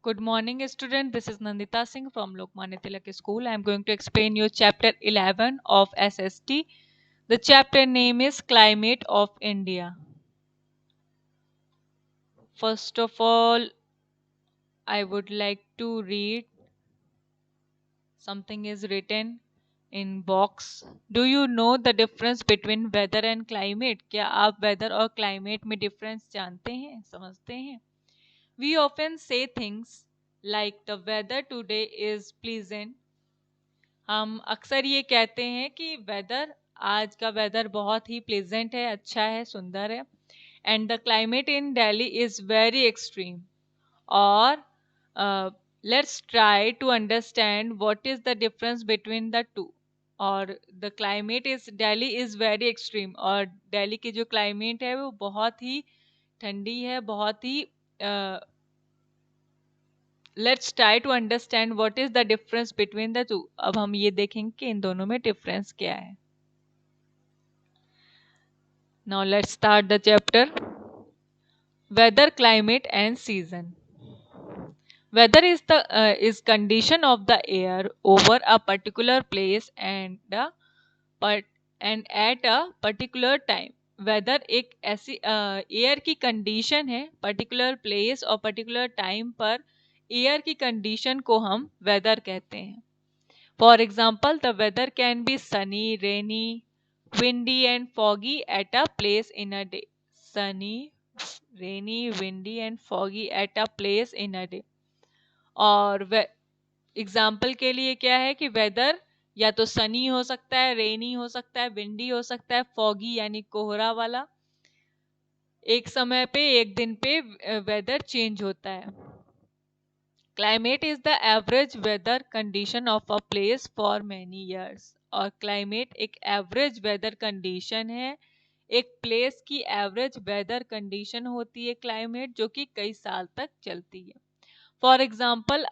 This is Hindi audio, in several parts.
Good morning, student. This is Nandita Singh from Lokmanya Tilak School. I am going to explain you chapter 11 of SST. The chapter name is Climate of India. First of all, I would like to read something is written in box. Do you know the difference between weather and climate? क्या आप weather और climate में difference जानते हैं, समझते हैं? We often say things like the weather today is pleasant. हम अक्सर ये कहते हैं कि वेदर आज का वेदर बहुत ही प्लेजेंट है, अच्छा है, सुंदर है. And the climate in Delhi is very extreme. और let's try to understand what is the difference between the two. और the climate is Delhi is very extreme, और दिल्ली की जो क्लाइमेट है वो बहुत ही ठंडी है, बहुत ही let's try to understand what is the difference between the two. अब हम ये देखेंगे कि इन दोनों में डिफरेंस क्या है. Now let's start the chapter. Weather, climate and season. Weather is condition of the air over a particular place and at a particular time. Weather एक ऐसी एयर की कंडीशन है, पर्टिकुलर प्लेस और पर्टिकुलर टाइम पर एयर की कंडीशन को हम वेदर कहते हैं. For example, the weather can be sunny, rainy, windy and foggy at a place in a day. Sunny, rainy, windy and foggy at a place in a day. और एग्जाम्पल के लिए क्या है कि वेदर या तो सनी हो सकता है, रेनी हो सकता है, विंडी हो सकता है, फॉगी यानी कोहरा वाला. एक समय पे, एक दिन पे वेदर चेंज होता है. Climate is the average weather condition of a place for many years. और क्लाइमेट एक एवरेज वेदर कंडीशन है, एक प्लेस की एवरेज वेदर कंडीशन होती है क्लाइमेट, जो कि कई साल तक चलती है. For example,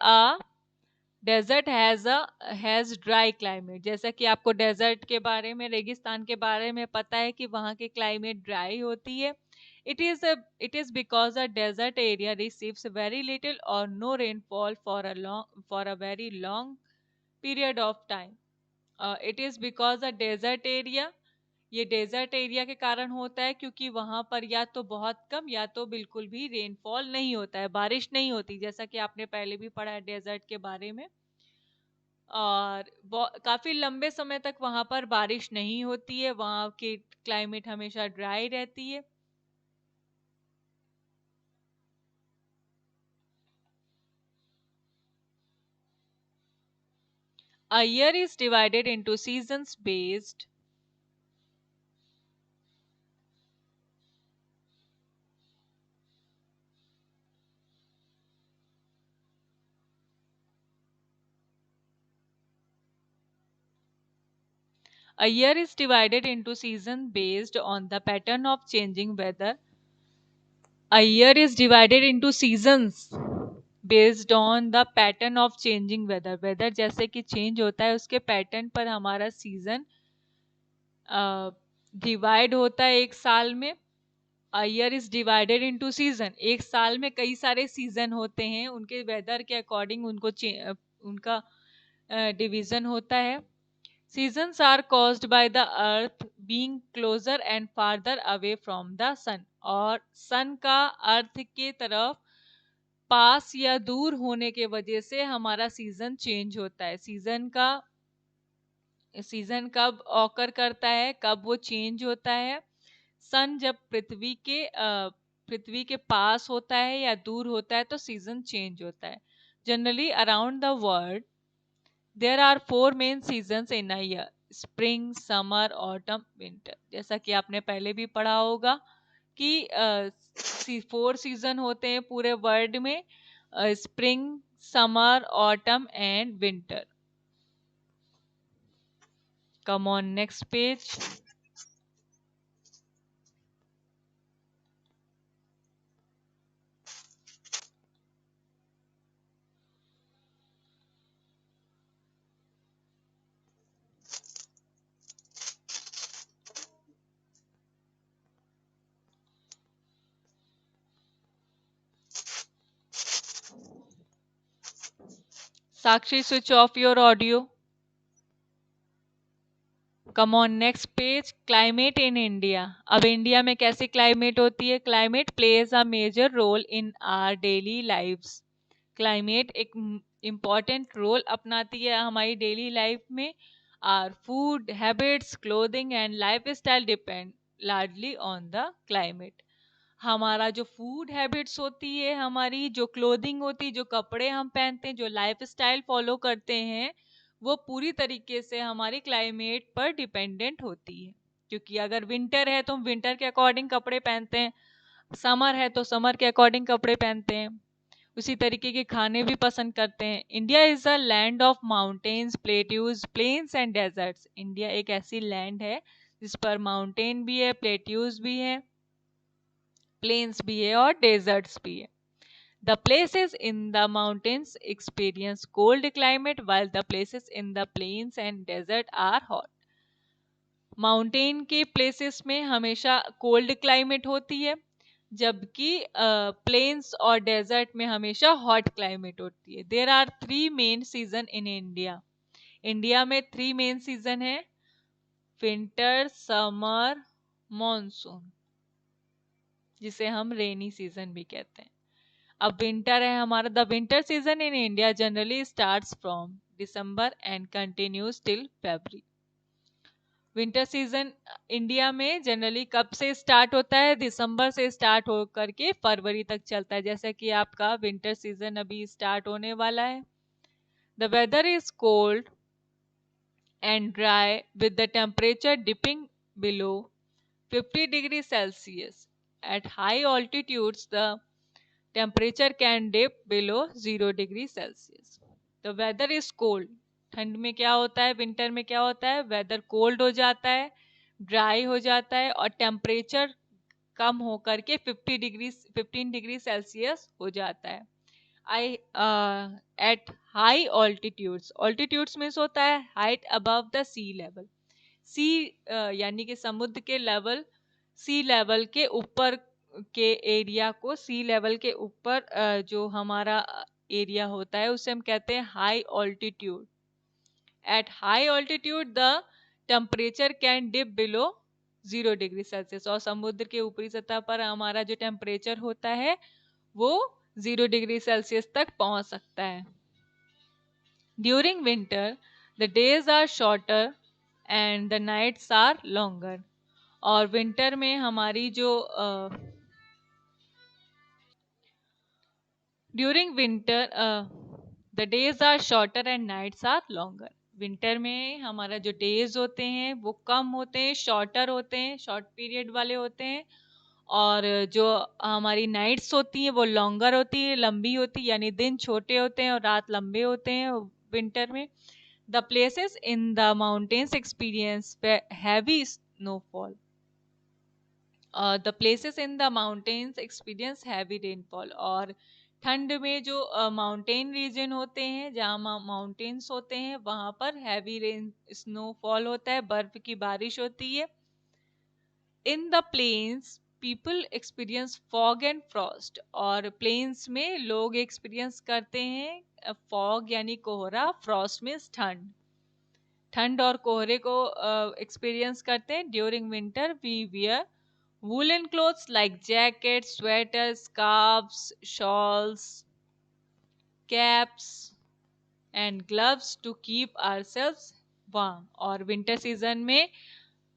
desert has dry climate. जैसा कि आपको डेजर्ट के बारे में, रेगिस्तान के बारे में पता है कि वहाँ की क्लाइमेट ड्राई होती है. It is because a desert area receives very little or no rainfall for a very long period of time. It is because a desert area, ये डेजर्ट एरिया के कारण होता है क्योंकि वहाँ पर या तो बहुत कम या तो बिल्कुल भी रेनफॉल नहीं होता है, बारिश नहीं होती, जैसा कि आपने पहले भी पढ़ा है डेजर्ट के बारे में. और काफ़ी लंबे समय तक वहाँ पर बारिश नहीं होती है, वहाँ की क्लाइमेट हमेशा ड्राई रहती है. A year is divided into seasons based. A year is divided into seasons based on the pattern of changing weather. A year is divided into seasons based on the pattern of changing weather. Weather जैसे कि चेंज होता है उसके पैटर्न पर हमारा सीजन डिवाइड होता है एक साल में. A year is divided into season. एक साल में कई सारे सीजन होते हैं, उनके वेदर के अकॉर्डिंग उनका डिवीजन होता है. Seasons are caused by the earth being closer and farther away from the sun. और सन का अर्थ के तरफ पास या दूर होने के वजह से हमारा सीजन चेंज होता है. सीजन कब ऑकर करता है, कब वो चेंज होता है? सन जब पृथ्वी के पास होता है या दूर होता है तो सीजन चेंज होता है. Generally around the world there are 4 main seasons in a year: spring, summer, autumn, winter. जैसा कि आपने पहले भी पढ़ा होगा कि 4 सीजन होते हैं पूरे वर्ल्ड में: spring, summer, autumn and winter. Come on next page. Sakshi, switch off your audio. Come on next page, climate in India. अब इंडिया में कैसी क्लाइमेट होती है? Climate plays a major role in our daily lives. Climate एक इम्पॉर्टेंट रोल अपनाती है हमारी डेली लाइफ में। Our food habits, clothing and lifestyle depend largely on the climate. हमारा जो फूड हैबिट्स होती है, हमारी जो क्लोथिंग होती है, जो कपड़े हम पहनते हैं, जो लाइफ स्टाइल फॉलो करते हैं, वो पूरी तरीके से हमारी क्लाइमेट पर डिपेंडेंट होती है। क्योंकि अगर विंटर है तो हम विंटर के अकॉर्डिंग कपड़े पहनते हैं, समर है तो समर के अकॉर्डिंग कपड़े पहनते हैं, उसी तरीके के खाने भी पसंद करते हैं। India is a land of mountains, plateaus, plains and deserts. India एक ऐसी लैंड है जिस पर माउंटेन भी है, प्लेट्यूज भी है, प्लेन्स भी है और डेजर्ट्स भी है। The places in the mountains experience cold climate while the places in the plains and desert are hot. Mountain के प्लेसेस में हमेशा कोल्ड क्लाइमेट होती है, जबकि प्लेन्स और डेजर्ट में हमेशा हॉट क्लाइमेट होती है। There are 3 main season in India. India में 3 मेन सीजन है, विंटर, समर, मॉनसून, जिसे हम रेनी सीजन भी कहते हैं। अब विंटर है हमारा। The winter season in India generally starts from December and continues till February. Winter season India में जनरली कब से स्टार्ट होता है? दिसंबर से स्टार्ट हो करके फरवरी तक चलता है, जैसे कि आपका विंटर सीजन अभी स्टार्ट होने वाला है। The weather is cold and dry with the temperature dipping below 50 degree Celsius. At high altitudes the temperature can dip below 0 degree Celsius. The weather is cold. ठंड में क्या होता है, विंटर में क्या होता है? वेदर कोल्ड हो जाता है, ड्राई हो जाता है और टेम्परेचर कम होकर के 15 डिग्री सेल्सियस हो जाता है। I at high altitudes, altitudes में होता है height above the sea level. Sea यानी कि समुद्र के लेवल, सी लेवल के ऊपर के एरिया को, सी लेवल के ऊपर जो हमारा एरिया होता है उसे हम कहते हैं high altitude. At high altitude the temperature can dip below 0 degree Celsius. और समुद्र के ऊपरी सतह पर हमारा जो टेम्परेचर होता है वो 0 डिग्री सेल्सियस तक पहुंच सकता है। During winter the days are shorter and the nights are longer. और विंटर में हमारी जो during winter the days are shorter and nights are longer. Winter में हमारा जो डेज होते हैं वो कम होते हैं, शॉर्टर होते हैं, शॉर्ट पीरियड वाले होते हैं। और जो हमारी नाइट्स होती हैं वो लॉन्गर होती है, लंबी होती है, यानी दिन छोटे होते हैं और रात लंबे होते हैं विंटर में। The places in the mountains experience heavy snowfall. The places in the mountains experience heavy rainfall. और ठंड में जो माउंटेन रीजन होते हैं, जहाँ माउंटेन्स होते हैं, वहाँ पर हैवी रेन स्नोफॉल होता है, बर्फ की बारिश होती है। In the plains people experience fog and frost. और प्लेन्स में लोग एक्सपीरियंस करते हैं फॉग यानी कोहरा, फ्रॉस्ट मीन्स ठंड, ठंड और कोहरे को एक्सपीरियंस करते हैं। During winter we wear woolen clothes like jackets, sweaters, scarves, shawls, caps and gloves to keep ourselves warm। और विंटर सीजन में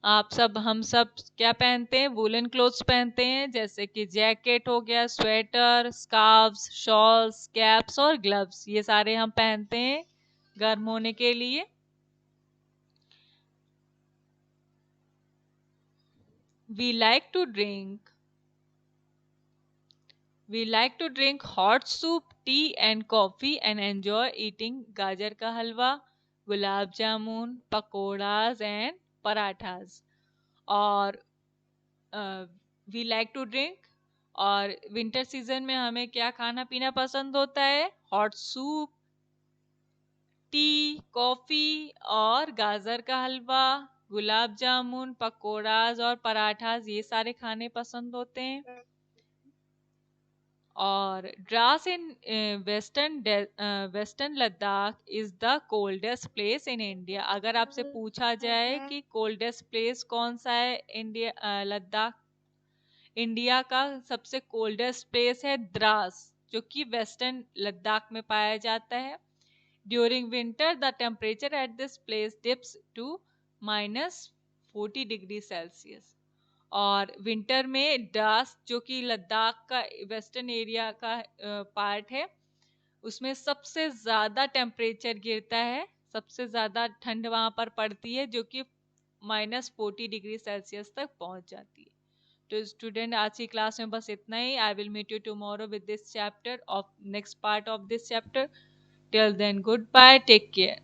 हम सब क्या पहनते हैं? वुलन क्लोथ्स पहनते हैं, जैसे कि जैकेट हो गया, स्वेटर, स्कार्फ्स, शॉल्स, कैप्स और ग्लव्स। ये सारे हम पहनते हैं गर्म होने के लिए। We like to drink We like to drink hot soup, tea and coffee and enjoy eating गाजर का हलवा, गुलाब जामुन, पकोड़ाज एंड पराठास। और वी लाइक टू ड्रिंक, और विंटर सीजन में हमें क्या खाना पीना पसंद होता है? हॉट सूप, टी, कॉफ़ी और गाजर का हलवा, गुलाब जामुन, पकोड़ाज और पराठास, ये सारे खाने पसंद होते हैं। और Dras in western Ladakh is the coldest place in India. अगर आपसे पूछा जाए कि कोल्डेस्ट प्लेस कौन सा है इंडिया लद्दाख, इंडिया का सबसे कोल्डेस्ट प्लेस है द्रास, जो कि वेस्टर्न लद्दाख में पाया जाता है। During winter the temperature at this place dips to -40 degree Celsius. और विंटर में द्रास, जो कि लद्दाख का वेस्टर्न एरिया का पार्ट है, उसमें सबसे ज़्यादा टेम्परेचर गिरता है, सबसे ज़्यादा ठंड वहाँ पर पड़ती है, जो कि -40 डिग्री सेल्सियस तक पहुँच जाती है। तो स्टूडेंट, आज की क्लास में बस इतना ही। I will meet you tomorrow with this chapter of next part of this chapter. Till then, good bye, take care.